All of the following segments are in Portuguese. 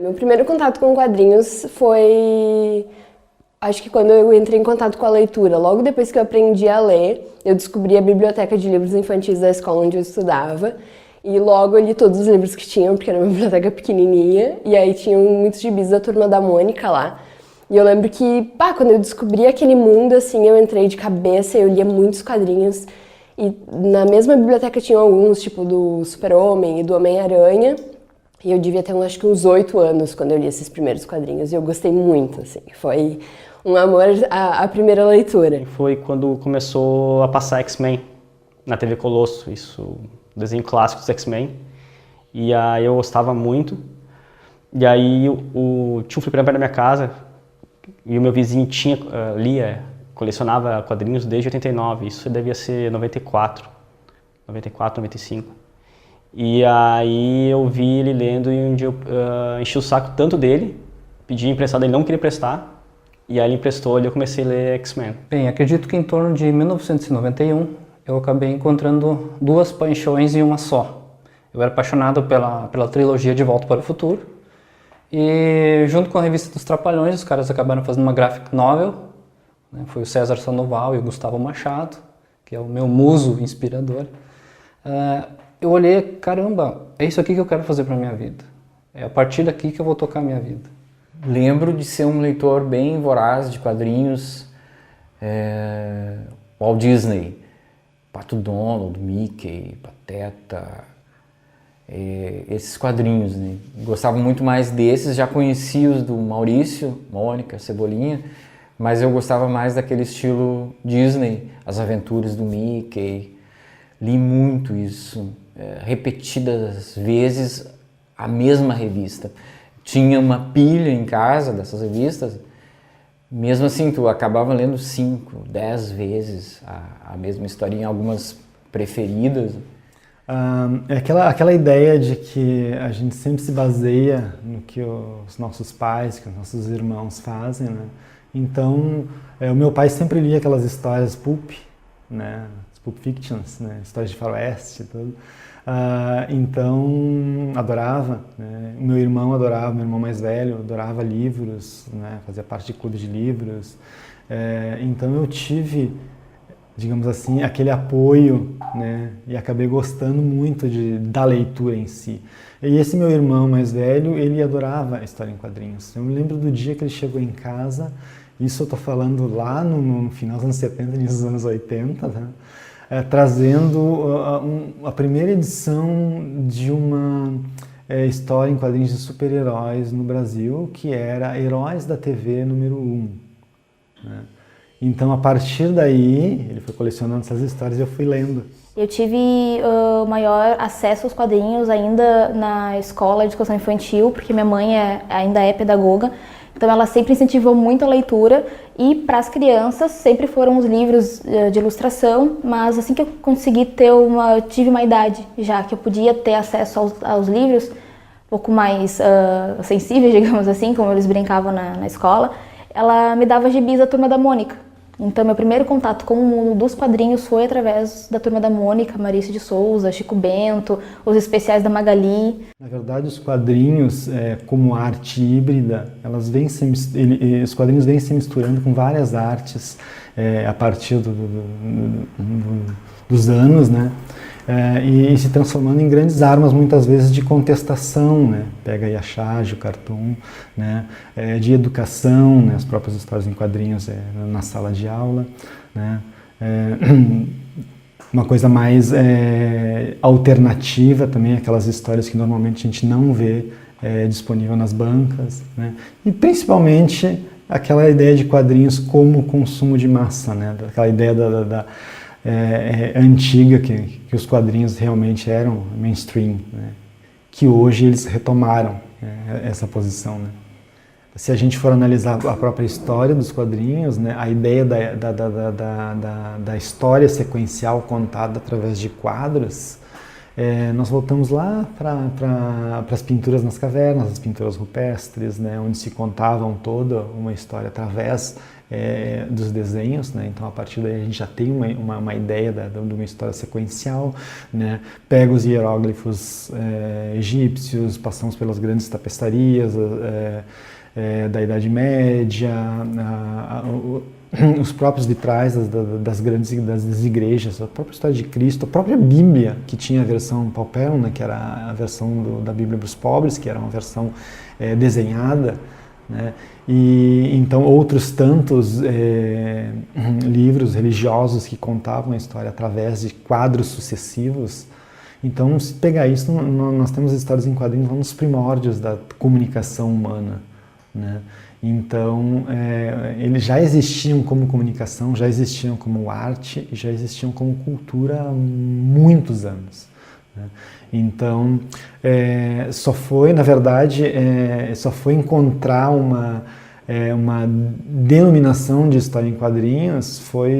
Meu primeiro contato com quadrinhos foi, acho que quando eu entrei em contato com a leitura. Logo depois que eu aprendi a ler, eu descobri a biblioteca de livros infantis da escola onde eu estudava. E logo eu li todos os livros que tinham, porque era uma biblioteca pequenininha. E aí tinham muitos gibis da Turma da Mônica lá. E eu lembro que, quando eu descobri aquele mundo, assim, eu entrei de cabeça, eu lia muitos quadrinhos. E na mesma biblioteca tinham alguns, tipo do Super-Homem e do Homem-Aranha. E eu devia ter, acho que uns 8 anos quando eu li esses primeiros quadrinhos. E eu gostei muito, assim. Foi um amor à primeira leitura. Foi quando começou a passar X-Men na TV Colosso, isso, desenho clássico dos X-Men. E aí eu gostava muito. E aí tinha um fliperama perto da minha casa, e o meu vizinho lia, colecionava quadrinhos desde 89, isso devia ser 94, 95. E aí eu vi ele lendo e um dia eu enchi o saco tanto dele, pedi emprestado, ele não queria prestar, e aí ele emprestou e eu comecei a ler X-Men. Bem, acredito que em torno de 1991 eu acabei encontrando duas paixões em uma só. Eu era apaixonado pela trilogia De Volta para o Futuro, e junto com a revista dos Trapalhões, os caras acabaram fazendo uma graphic novel, né? Foi o César Sandoval e o Gustavo Machado, que é o meu muso inspirador. Eu olhei, caramba, é isso aqui que eu quero fazer para minha vida. É a partir daqui que eu vou tocar a minha vida. Lembro de ser um leitor bem voraz de quadrinhos, Walt Disney, Pato Donald, Mickey, Pateta, esses quadrinhos, né? Gostava muito mais desses, já conhecia os do Maurício, Mônica, Cebolinha, mas eu gostava mais daquele estilo Disney, As Aventuras do Mickey. Li muito isso, repetidas vezes a mesma revista. Tinha uma pilha em casa dessas revistas, mesmo assim tu acabava lendo 5, 10 vezes a mesma historinha, algumas preferidas. É aquela ideia de que a gente sempre se baseia no que os nossos pais, que os nossos irmãos fazem, né? Então, o meu pai sempre lia aquelas histórias pulp, né? Pulp Fictions, né? Histórias de faroeste e tudo. Então, adorava, né? O meu irmão adorava, meu irmão mais velho adorava livros, né? Fazia parte de clube de livros. Então eu tive, digamos assim, aquele apoio, né? E acabei gostando muito da leitura em si. E esse meu irmão mais velho, ele adorava a história em quadrinhos. Eu me lembro do dia que ele chegou em casa, isso eu estou falando lá no final dos anos 70, início dos anos 80, né? Trazendo a primeira edição de uma história em quadrinhos de super-heróis no Brasil, que era Heróis da TV número 1. Né? Então, a partir daí, ele foi colecionando essas histórias e eu fui lendo. Eu tive maior acesso aos quadrinhos ainda na escola de educação infantil, porque minha mãe ainda é pedagoga, então ela sempre incentivou muito a leitura, e para as crianças sempre foram os livros de ilustração, mas assim que eu consegui tive uma idade já, que eu podia ter acesso aos livros, um pouco mais sensíveis, digamos assim, como eles brincavam na escola, ela me dava gibis da Turma da Mônica. Então, meu primeiro contato com o mundo dos quadrinhos foi através da Turma da Mônica, Maurício de Souza, Chico Bento, os especiais da Magali. Na verdade, os quadrinhos, como arte híbrida, os quadrinhos vêm se misturando com várias artes a partir dos anos, né? E se transformando em grandes armas, muitas vezes, de contestação, né? Pega aí a charge, o cartoon, né? De educação, né? As próprias histórias em quadrinhos na sala de aula, né? Uma coisa mais alternativa também, aquelas histórias que normalmente a gente não vê disponível nas bancas, né? E principalmente aquela ideia de quadrinhos como consumo de massa, né? Aquela ideia antiga que os quadrinhos realmente eram mainstream, né? Que hoje eles retomaram essa posição, né? Se a gente for analisar a própria história dos quadrinhos, né, a ideia da história sequencial contada através de quadros, Nós voltamos lá para as pinturas nas cavernas, as pinturas rupestres, né, onde se contavam toda uma história através dos desenhos, né? Então a partir daí a gente já tem uma ideia de uma história sequencial, né? Pega os hieróglifos egípcios, passamos pelas grandes tapeçarias da Idade Média, os próprios vitrais das grandes igrejas, a própria história de Cristo, a própria Bíblia, que tinha a versão Pauperum, né, que era a versão da Bíblia para os pobres, que era uma versão desenhada, né? E então outros tantos livros religiosos que contavam a história através de quadros sucessivos. Então, se pegar isso, nós temos histórias em quadrinhos lá nos primórdios da comunicação humana, né? Então, eles já existiam como comunicação, já existiam como arte e já existiam como cultura há muitos anos, né? Então, só foi, na verdade, só foi encontrar uma denominação de história em quadrinhos foi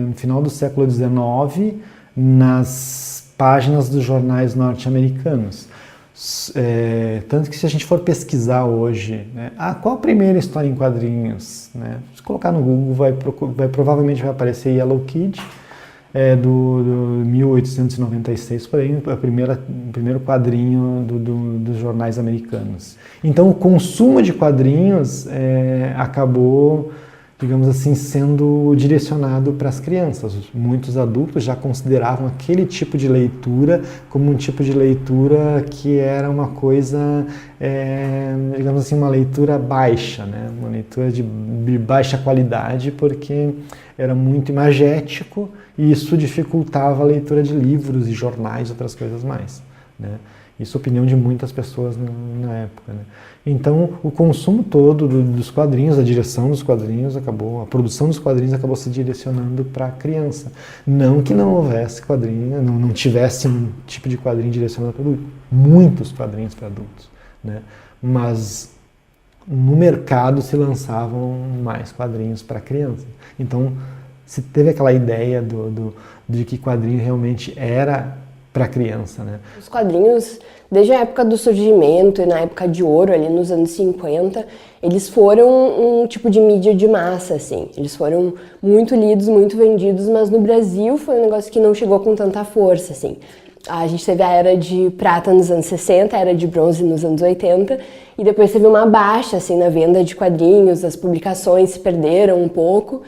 no final do século XIX, nas páginas dos jornais norte-americanos. Tanto que se a gente for pesquisar hoje, né, qual a primeira história em quadrinhos, né, se colocar no Google, provavelmente vai aparecer Yellow Kid, do 1896, porém, o primeiro quadrinho dos jornais americanos. Então, o consumo de quadrinhos acabou, digamos assim, sendo direcionado para as crianças. Muitos adultos já consideravam aquele tipo de leitura como um tipo de leitura que era uma coisa, digamos assim, uma leitura baixa, né? Uma leitura de baixa qualidade, porque era muito imagético e isso dificultava a leitura de livros e jornais e outras coisas mais, né? Isso é a opinião de muitas pessoas na época, né? Então, o consumo todo dos quadrinhos, a direção dos quadrinhos a produção dos quadrinhos acabou se direcionando para a criança. Não que não houvesse quadrinho, não tivesse um tipo de quadrinho direcionado para adultos. Muitos quadrinhos para adultos, né? Mas no mercado se lançavam mais quadrinhos para criança. Então, se teve aquela ideia de que quadrinho realmente era para criança, né? Os quadrinhos, desde a época do surgimento e na época de ouro, ali nos anos 50, eles foram um tipo de mídia de massa, assim. Eles foram muito lidos, muito vendidos, mas no Brasil foi um negócio que não chegou com tanta força, assim. A gente teve a era de prata nos anos 60, a era de bronze nos anos 80, e depois teve uma baixa, assim, na venda de quadrinhos, as publicações se perderam um pouco.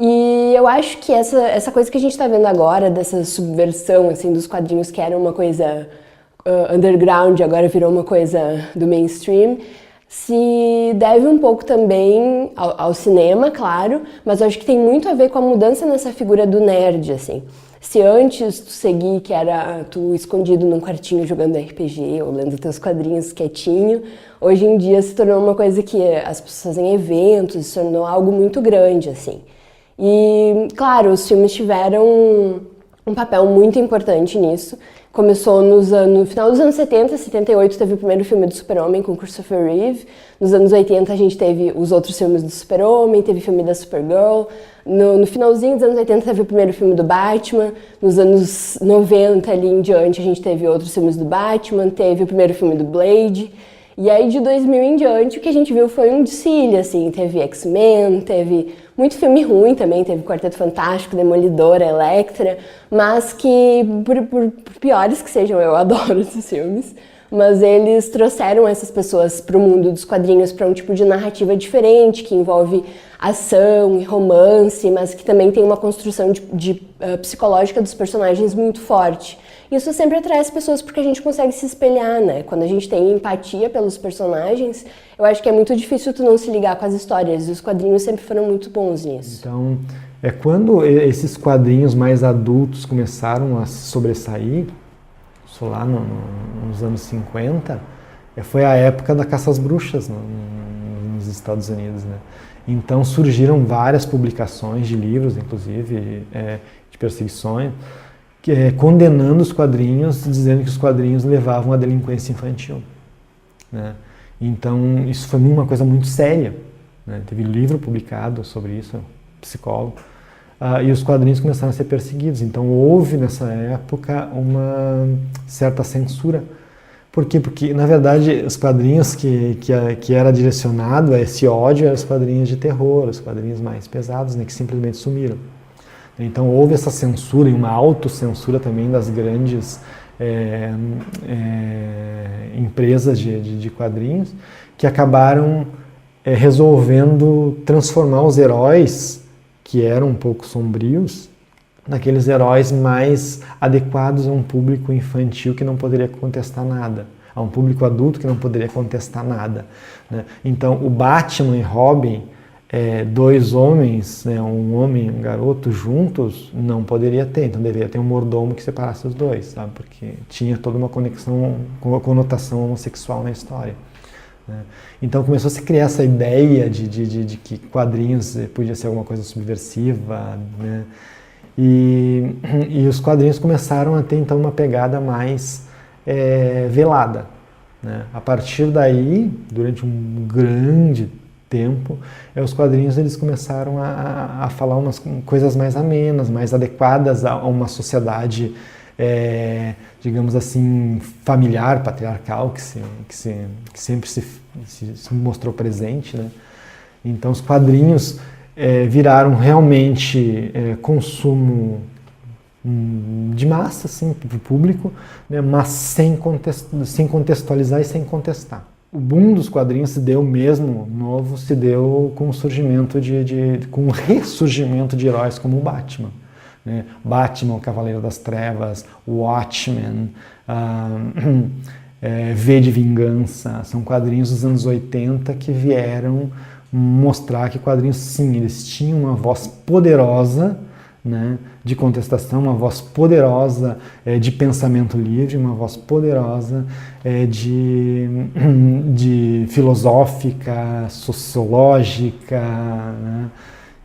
E eu acho que essa coisa que a gente está vendo agora, dessa subversão assim, dos quadrinhos, que era uma coisa underground, agora virou uma coisa do mainstream, se deve um pouco também ao cinema, claro, mas eu acho que tem muito a ver com a mudança nessa figura do nerd, assim. Se antes tu seguir, que era tu escondido num quartinho jogando RPG ou lendo teus quadrinhos quietinho, hoje em dia se tornou uma coisa que as pessoas fazem eventos, se tornou algo muito grande, assim. E, claro, os filmes tiveram um papel muito importante nisso. Começou no final dos anos 70, 78 teve o primeiro filme do Super-Homem com Christopher Reeve. Nos anos 80 a gente teve os outros filmes do Super-Homem, teve o filme da Supergirl. No finalzinho dos anos 80 teve o primeiro filme do Batman. Nos anos 90 ali em diante a gente teve outros filmes do Batman, teve o primeiro filme do Blade. E aí de 2000 em diante o que a gente viu foi um desfile, assim, teve X-Men, teve muito filme ruim também, teve Quarteto Fantástico, Demolidor, Elektra, mas que, por piores que sejam, eu adoro esses filmes, mas eles trouxeram essas pessoas para o mundo dos quadrinhos, para um tipo de narrativa diferente, que envolve ação e romance, mas que também tem uma construção psicológica dos personagens muito forte. Isso sempre atrai as pessoas porque a gente consegue se espelhar, né? Quando a gente tem empatia pelos personagens, eu acho que é muito difícil tu não se ligar com as histórias, e os quadrinhos sempre foram muito bons nisso. Então, quando esses quadrinhos mais adultos começaram a se sobressair, isso lá nos anos 50, foi a época da caça às bruxas nos Estados Unidos, né? Então surgiram várias publicações de livros, inclusive, de perseguições, condenando os quadrinhos, dizendo que os quadrinhos levavam à delinquência infantil, né? Então isso foi uma coisa muito séria, né? Teve livro publicado sobre isso, psicólogo, e os quadrinhos começaram a ser perseguidos. Então houve nessa época uma certa censura. Por quê? Porque, na verdade, os quadrinhos que era direcionado a esse ódio eram os quadrinhos de terror, os quadrinhos mais pesados, né, que simplesmente sumiram. Então houve essa censura e uma autocensura também das grandes empresas de quadrinhos, que acabaram resolvendo transformar os heróis, que eram um pouco sombrios, naqueles heróis mais adequados a um público infantil que não poderia contestar nada, a um público adulto que não poderia contestar nada, né? Então, o Batman e Robin, dois homens, né, um homem e um garoto juntos, não poderia ter, então deveria ter um mordomo que separasse os dois, sabe? Porque tinha toda uma conexão, com a conotação homossexual na história, né? Então começou a se criar essa ideia de que quadrinhos podia ser alguma coisa subversiva, né? E os quadrinhos começaram a ter então uma pegada mais velada, né? A partir daí, durante um grande tempo, os quadrinhos eles começaram a falar umas coisas mais amenas, mais adequadas a uma sociedade, digamos assim, familiar, patriarcal, que sempre se mostrou presente, né? Então os quadrinhos viraram realmente consumo de massa, assim, para o público, né? Mas sem contextualizar e sem contestar. O boom dos quadrinhos se deu com o surgimento com o ressurgimento de heróis como o Batman, né? Batman, o Cavaleiro das Trevas, o Watchmen, V de Vingança, são quadrinhos dos anos 80 que vieram mostrar que quadrinhos, sim, eles tinham uma voz poderosa, né, de contestação, uma voz poderosa de pensamento livre, uma voz poderosa de filosófica, sociológica, né?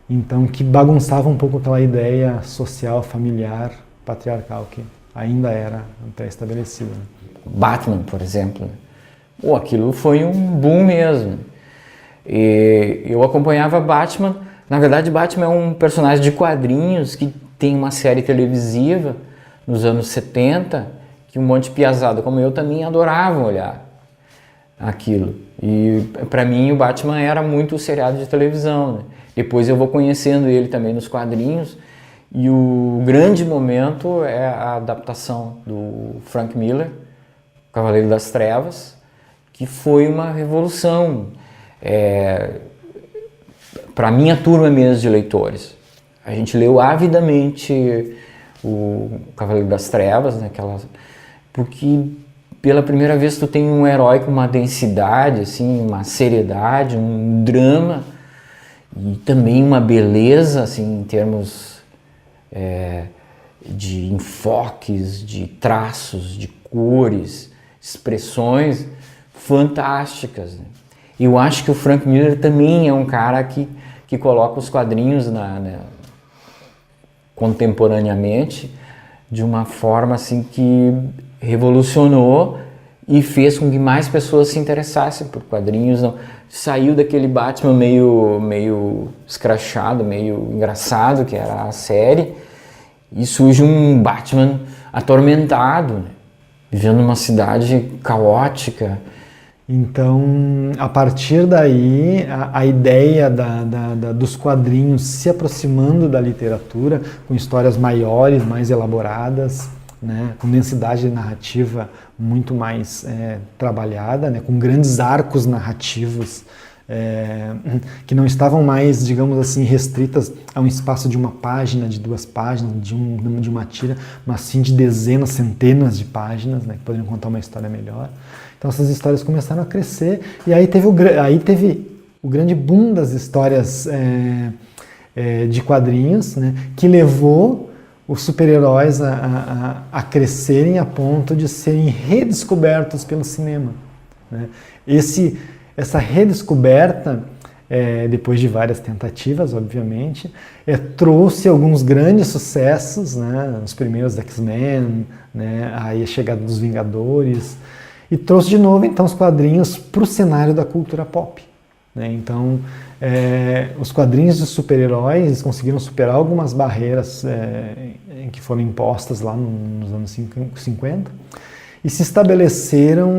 Então que bagunçava um pouco aquela ideia social, familiar, patriarcal que ainda era pré-estabelecida, né? Batman, por exemplo, aquilo foi um boom mesmo. E eu acompanhava Batman. Na verdade, Batman é um personagem de quadrinhos que tem uma série televisiva nos anos 70 que um monte de piazada como eu também adoravam olhar aquilo. E para mim o Batman era muito o seriado de televisão, né? Depois eu vou conhecendo ele também nos quadrinhos e o grande momento é a adaptação do Frank Miller, Cavaleiro das Trevas, que foi uma revolução. Para a minha turma mesmo de leitores. A gente leu avidamente o Cavaleiro das Trevas, né, porque pela primeira vez tu tem um herói com uma densidade, assim, uma seriedade, um drama e também uma beleza, assim, em termos de enfoques, de traços, de cores, expressões fantásticas, né? Eu acho que o Frank Miller também é um cara que coloca os quadrinhos contemporaneamente de uma forma assim que revolucionou e fez com que mais pessoas se interessassem por quadrinhos. Saiu daquele Batman meio escrachado, meio engraçado, que era a série, e surge um Batman atormentado, né? Vivendo numa cidade caótica. Então, a partir daí, a ideia dos quadrinhos se aproximando da literatura, com histórias maiores, mais elaboradas, né, com densidade narrativa muito mais trabalhada, né, com grandes arcos narrativos que não estavam mais, digamos assim, restritas a um espaço de uma página, de 2 páginas, de uma tira, mas sim de dezenas, centenas de páginas, né, que poderiam contar uma história melhor. Então essas histórias começaram a crescer e aí teve o grande boom das histórias de quadrinhos, né, que levou os super-heróis a crescerem a ponto de serem redescobertos pelo cinema, né? Essa redescoberta, depois de várias tentativas, obviamente, trouxe alguns grandes sucessos, né, os primeiros X-Men, né, aí a chegada dos Vingadores, e trouxe de novo então os quadrinhos para o cenário da cultura pop, né? Então, os quadrinhos de super-heróis conseguiram superar algumas barreiras que foram impostas lá nos anos 50 e se estabeleceram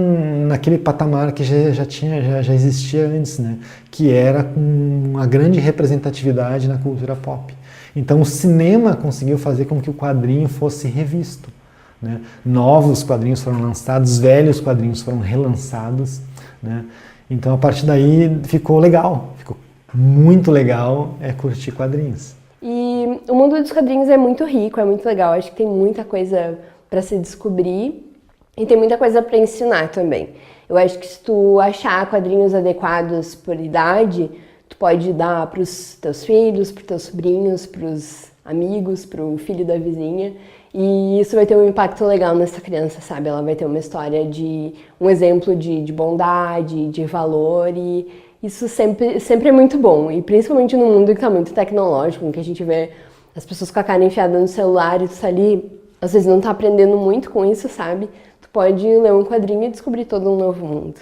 naquele patamar que já existia antes, né? Que era com uma grande representatividade na cultura pop. Então o cinema conseguiu fazer com que o quadrinho fosse revisto, né? Novos quadrinhos foram lançados, velhos quadrinhos foram relançados, né? Então a partir daí ficou legal, ficou muito legal curtir quadrinhos. E o mundo dos quadrinhos é muito rico, é muito legal, acho que tem muita coisa para se descobrir. E tem muita coisa para ensinar também. Eu acho que se tu achar quadrinhos adequados por idade, tu pode dar para os teus filhos, para os teus sobrinhos, para os amigos, para o filho da vizinha. E isso vai ter um impacto legal nessa criança, sabe? Ela vai ter uma história um exemplo de bondade, de valor. E isso sempre é muito bom. E principalmente no mundo que está muito tecnológico, em que a gente vê as pessoas com a cara enfiada no celular e tu tá ali, às vezes não tá aprendendo muito com isso, sabe? Pode ler um quadrinho e descobrir todo um novo mundo.